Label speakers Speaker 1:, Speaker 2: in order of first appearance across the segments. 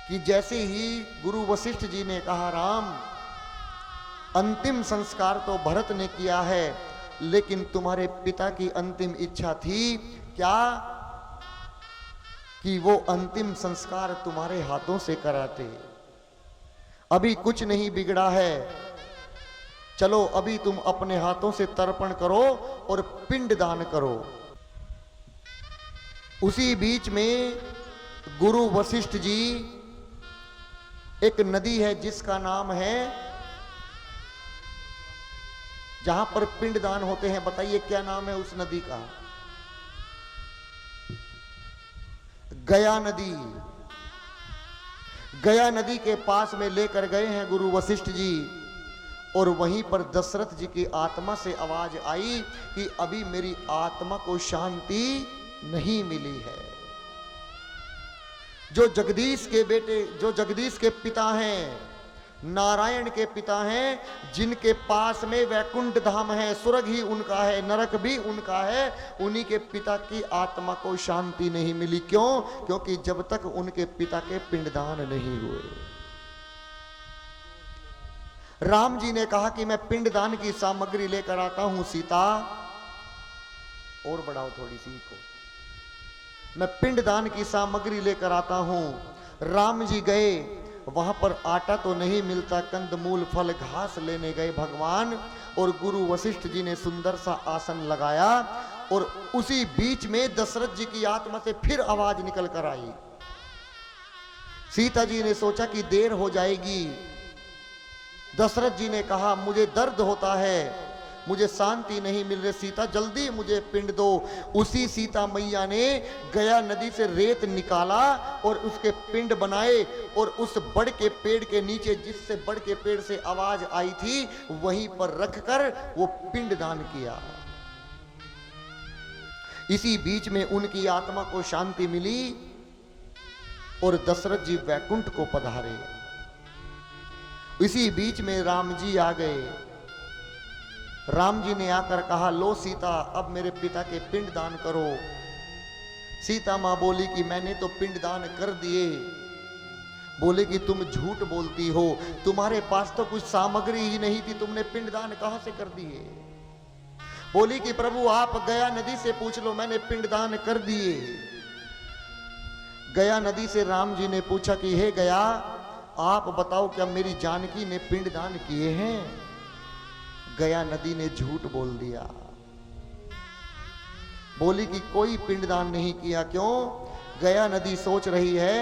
Speaker 1: कि जैसे ही गुरु वशिष्ठ जी ने कहा, राम अंतिम संस्कार तो भरत ने किया है, लेकिन तुम्हारे पिता की अंतिम इच्छा थी क्या कि वो अंतिम संस्कार तुम्हारे हाथों से कराते। अभी कुछ नहीं बिगड़ा है, चलो अभी तुम अपने हाथों से तर्पण करो और पिंड दान करो। उसी बीच में गुरु वशिष्ठ जी, एक नदी है जिसका नाम है, जहां पर पिंड दान होते हैं, बताइए क्या नाम है उस नदी का? गया नदी। गया नदी के पास में लेकर गए हैं गुरु वशिष्ठ जी, और वहीं पर दशरथ जी की आत्मा से आवाज आई कि अभी मेरी आत्मा को शांति नहीं मिली है। जो जगदीश के बेटे, जो जगदीश के पिता हैं, नारायण के पिता हैं, जिनके पास में वैकुंठ धाम है, स्वर्ग ही उनका है, नरक भी उनका है, उन्हीं के पिता की आत्मा को शांति नहीं मिली। क्यों? क्योंकि जब तक उनके पिता के पिंडदान नहीं हुए। राम जी ने कहा कि मैं पिंडदान की सामग्री लेकर आता हूं सीता, और बढ़ाओ थोड़ी सी को, मैं पिंडदान की सामग्री लेकर आता हूं। राम जी गए, वहां पर आटा तो नहीं मिलता, कंदमूल फल घास लेने गए भगवान, और गुरु वशिष्ठ जी ने सुंदर सा आसन लगाया, और उसी बीच में दशरथ जी की आत्मा से फिर आवाज निकल कर आई। सीता जी ने सोचा कि देर हो जाएगी। दशरथ जी ने कहा, मुझे दर्द होता है, मुझे शांति नहीं मिल रही, सीता जल्दी मुझे पिंड दो। उसी सीता मैया ने गया नदी से रेत निकाला और उसके पिंड बनाए, और उस बड़ के पेड़ के नीचे, जिससे बड़ के पेड़ से आवाज आई थी, वहीं पर रखकर वो पिंड दान किया। इसी बीच में उनकी आत्मा को शांति मिली और दशरथ जी वैकुंठ को पधारे। इसी बीच में राम जी आ गए। राम जी ने आकर कहा, लो सीता, अब मेरे पिता के पिंड दान करो। सीता मां बोली कि मैंने तो पिंड दान कर दिए। बोले कि तुम झूठ बोलती हो, तुम्हारे पास तो कुछ सामग्री ही नहीं थी, तुमने पिंड दान कहां से कर दिए? बोली कि प्रभु आप गया नदी से पूछ लो, मैंने पिंड दान कर दिए। गया नदी से राम जी ने पूछा कि हे गया, आप बताओ क्या मेरी जानकी ने पिंड दान किए हैं? गया नदी ने झूठ बोल दिया। बोली कि कोई पिंडदान नहीं किया। क्यों? गया नदी सोच रही है,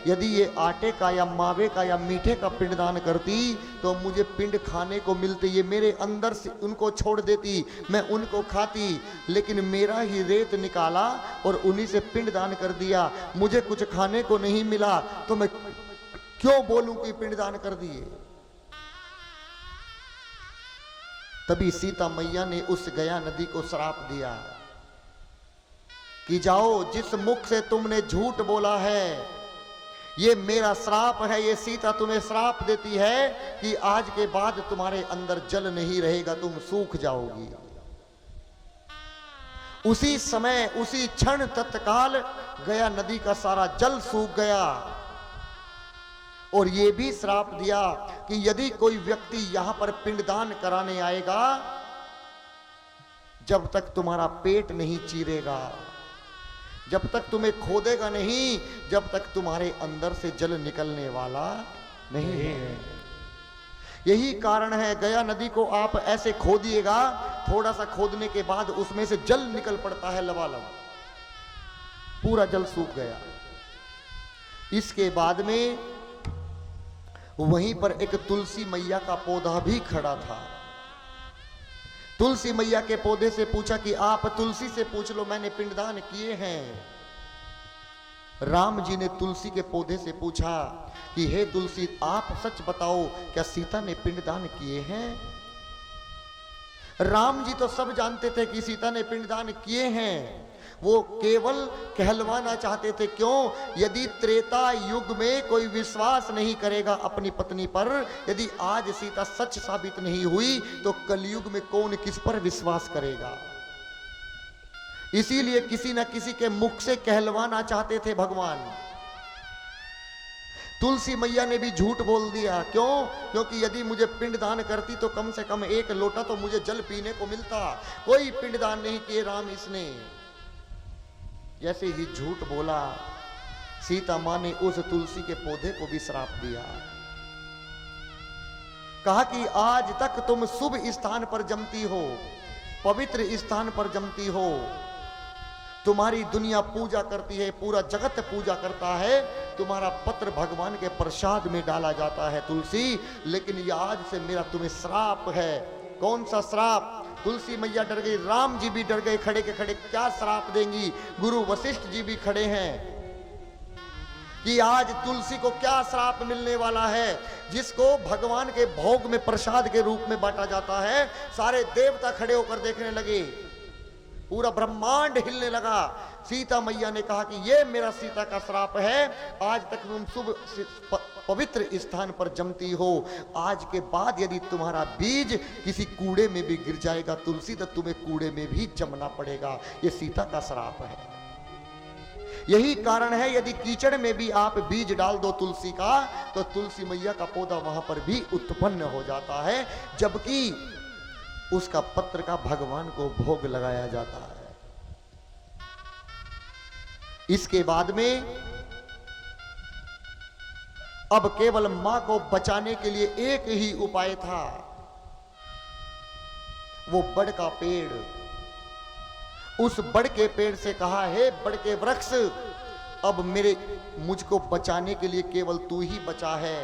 Speaker 1: यदि ये आटे का या मावे का या मीठे का पिंडदान करती तो मुझे पिंड खाने को मिलते, ये मेरे अंदर से उनको छोड़ देती, मैं उनको खाती, लेकिन मेरा ही रेत निकाला और उन्हीं से पिंडदान कर दिया, मुझे कुछ खाने को नहीं मिला, तो मैं क्यों बोलूं कि पिंडदान कर दिए? तभी सीता मैया ने उस गया नदी को श्राप दिया कि जाओ, जिस मुख से तुमने झूठ बोला है, ये मेरा श्राप है। ये सीता तुम्हें श्राप देती है कि आज के बाद तुम्हारे अंदर जल नहीं रहेगा, तुम सूख जाओगी। उसी समय, उसी क्षण, तत्काल गया नदी का सारा जल सूख गया, और ये भी श्राप दिया कि यदि कोई व्यक्ति यहां पर पिंडदान कराने आएगा, जब तक तुम्हारा पेट नहीं चीरेगा, जब तक तुम्हें खोदेगा नहीं, जब तक तुम्हारे अंदर से जल निकलने वाला नहीं है। यही कारण है, गया नदी को आप ऐसे खोदिएगा, थोड़ा सा खोदने के बाद उसमें से जल निकल पड़ता है लबालब, पूरा जल सूख गया। इसके बाद में वहीं पर एक तुलसी मैया का पौधा भी खड़ा था। तुलसी मैया के पौधे से पूछा कि आप तुलसी से पूछ लो, मैंने पिंडदान किए हैं। राम जी ने तुलसी के पौधे से पूछा कि हे तुलसी, आप सच बताओ, क्या सीता ने पिंडदान किए हैं? राम जी तो सब जानते थे कि सीता ने पिंडदान किए हैं, वो केवल कहलवाना चाहते थे। क्यों? यदि त्रेता युग में कोई विश्वास नहीं करेगा अपनी पत्नी पर, यदि आज सीता सच साबित नहीं हुई, तो कलयुग में कौन किस पर विश्वास करेगा? इसीलिए किसी न किसी के मुख से कहलवाना चाहते थे भगवान। तुलसी मैया ने भी झूठ बोल दिया। क्यों? क्योंकि यदि मुझे पिंडदान करती तो कम से कम एक लोटा तो मुझे जल पीने को मिलता। कोई पिंडदान नहीं किए राम इसने। जैसे ही झूठ बोला, सीता मां ने उस तुलसी के पौधे को भी श्राप दिया। कहा कि आज तक तुम शुभ स्थान पर जमती हो, पवित्र स्थान पर जमती हो, तुम्हारी दुनिया पूजा करती है, पूरा जगत पूजा करता है, तुम्हारा पत्र भगवान के प्रसाद में डाला जाता है तुलसी, लेकिन ये आज से मेरा तुम्हें श्राप है। कौन सा श्राप? तुलसी मैया डर गई, राम जी भी डर गए, खड़े के खड़े क्या श्राप देंगी। गुरु वशिष्ठ जी भी खड़े हैं कि आज तुलसी को क्या श्राप मिलने वाला है, जिसको भगवान के भोग में प्रसाद के रूप में बांटा जाता है। सारे देवता खड़े होकर देखने लगे, पूरा ब्रह्मांड हिलने लगा। सीता मैया ने कहा कि ये मेरा सीता का श्राप है, आज तक तुम शुभ पवित्र स्थान पर जमती हो, आज के बाद यदि तुम्हारा बीज किसी कूड़े में भी गिर जाएगा तुलसी, तो तुम्हें कूड़े में भी जमना पड़ेगा। ये सीता का श्राप है। यही कारण है यदि कीचड़ में भी आप बीज डाल दो तुलसी का, तो तुलसी मैया का पौधा वहां पर भी उत्पन्न हो जाता है, जबकि उसका पत्र का भगवान को भोग लगाया जाता है। इसके बाद में अब केवल मां को बचाने के लिए एक ही उपाय था, वो बड़ का पेड़। उस बड़ के पेड़ से कहा, हे बड़ के वृक्ष, अब मुझको बचाने के लिए केवल तू ही बचा है।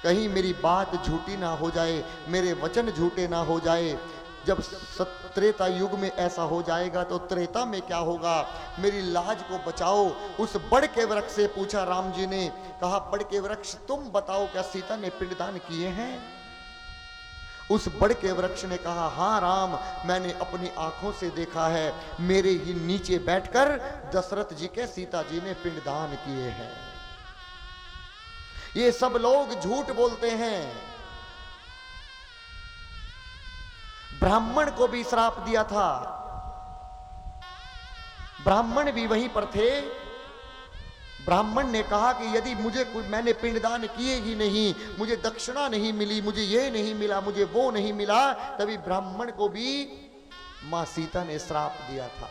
Speaker 1: कहीं मेरी बात झूठी ना हो जाए, मेरे वचन झूठे ना हो जाए। जब त्रेता युग में ऐसा हो जाएगा तो त्रेता में क्या होगा? मेरी लाज को बचाओ। उस बड़ के वृक्ष से पूछा राम जी ने, कहा बड़ के वृक्ष तुम बताओ, क्या सीता ने पिंडदान किए हैं? उस बड़ के वृक्ष ने कहा, हाँ राम, मैंने अपनी आंखों से देखा है, मेरे ही नीचे बैठकर दशरथ जी के सीता जी ने पिंडदान किए हैं। ये सब लोग झूठ बोलते हैं। ब्राह्मण को भी श्राप दिया था, ब्राह्मण भी वहीं पर थे। ब्राह्मण ने कहा कि यदि मैंने पिंडदान किए ही नहीं, मुझे दक्षिणा नहीं मिली, मुझे ये नहीं मिला, मुझे वो नहीं मिला, तभी ब्राह्मण को भी मां सीता ने श्राप दिया था।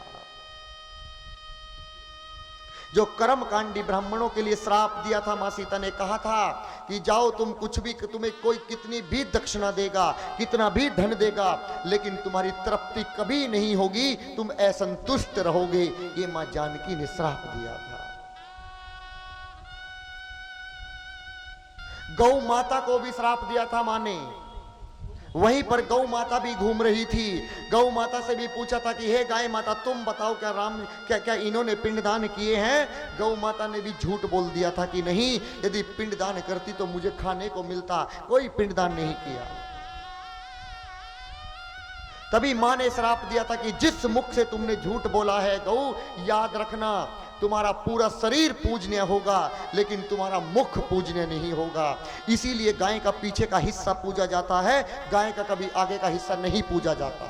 Speaker 1: जो कर्मकांडी ब्राह्मणों के लिए श्राप दिया था, मां सीता ने कहा था कि जाओ तुम कुछ भी, तुम्हें कोई कितनी भी दक्षिणा देगा, कितना भी धन देगा, लेकिन तुम्हारी तृप्ति कभी नहीं होगी, तुम असंतुष्ट रहोगे। ये मां जानकी ने श्राप दिया था। गौ माता को भी श्राप दिया था मां ने। वहीं पर गौ माता भी घूम रही थी। गौ माता से भी पूछा था कि हे गाय माता, तुम बताओ क्या इन्होंने पिंडदान किए हैं? गौ माता ने भी झूठ बोल दिया था कि नहीं, यदि पिंडदान करती तो मुझे खाने को मिलता। कोई पिंडदान नहीं किया। तभी मां ने श्राप दिया था कि जिस मुख से तुमने झूठ बोला है गौ, याद रखना तुम्हारा पूरा शरीर पूजनीय होगा, लेकिन तुम्हारा मुख पूजनीय नहीं होगा। इसीलिए गाय का पीछे का हिस्सा पूजा जाता है, गाय का कभी आगे का हिस्सा नहीं पूजा जाता।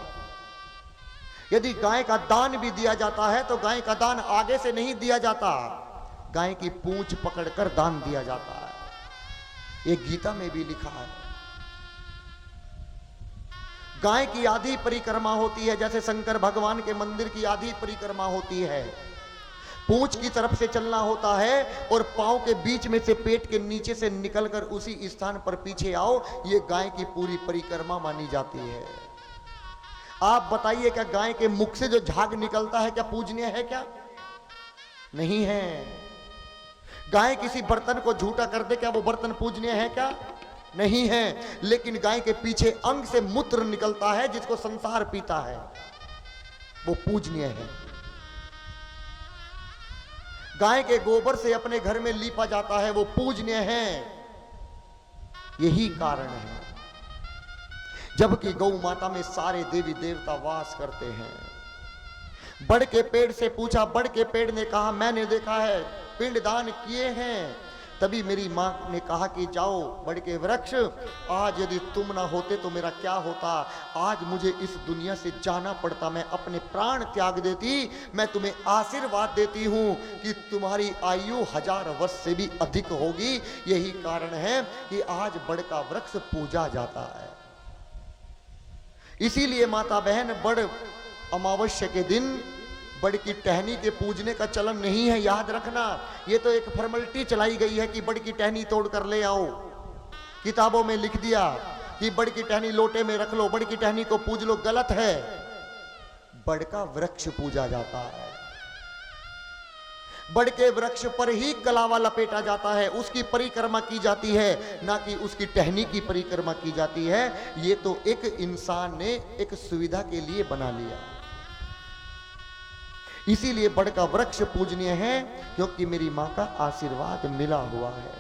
Speaker 1: यदि गाय का दान भी दिया जाता है तो गाय का दान आगे से नहीं दिया जाता, गाय की पूंछ पकड़कर दान दिया जाता है। ये गीता में भी लिखा है। गाय की आधी परिक्रमा होती है, जैसे शंकर भगवान के मंदिर की आधी परिक्रमा होती है। पूंछ की तरफ से चलना होता है और पांव के बीच में से पेट के नीचे से निकलकर उसी स्थान पर पीछे आओ। ये गाय की पूरी परिक्रमा मानी जाती है। आप बताइए, क्या गाय के मुख से जो झाग निकलता है क्या पूजनीय है? क्या नहीं है। गाय किसी बर्तन को झूठा कर दे, क्या वो बर्तन पूजनीय है? क्या नहीं है। लेकिन गाय के पीछे अंग से मूत्र निकलता है जिसको संसार पीता है, वो पूजनीय है। गाय के गोबर से अपने घर में लीपा जाता है, वो पूजनीय है। यही कारण है। जबकि गौ माता में सारे देवी देवता वास करते हैं। बड़ के पेड़ से पूछा, बड़ के पेड़ ने कहा मैंने देखा है, पिंडदान किए हैं। तभी मेरी माँ ने कहा कि जाओ बड़ के वृक्ष, आज यदि तुम ना होते तो मेरा क्या होता, आज मुझे इस दुनिया से जाना पड़ता, मैं अपने प्राण त्याग देती। मैं तुम्हें आशीर्वाद देती हूँ कि तुम्हारी आयु 1000 वर्ष से भी अधिक होगी। यही कारण है कि आज बड़ का वृक्ष पूजा जाता है। इसीलिए माता बहन, बड़ अमावस्या के दिन बड़ की टहनी के पूजने का चलन नहीं है, याद रखना। ये तो एक फॉर्मेलिटी चलाई गई है कि बड़ की टहनी तोड़ कर ले आओ। किताबों में लिख दिया कि बड़ की टहनी लोटे में रख लो, बड़ की टहनी को पूज लो, गलत है। बड़ का वृक्ष पूजा जाता है, बड़ के वृक्ष पर ही कलावा लपेटा जाता है, उसकी परिक्रमा की जाती है, ना कि उसकी टहनी की परिक्रमा की जाती है। ये तो एक इंसान ने एक सुविधा के लिए बना लिया। इसीलिए बड़ का वृक्ष पूजनीय है, क्योंकि मेरी मां का आशीर्वाद मिला हुआ है।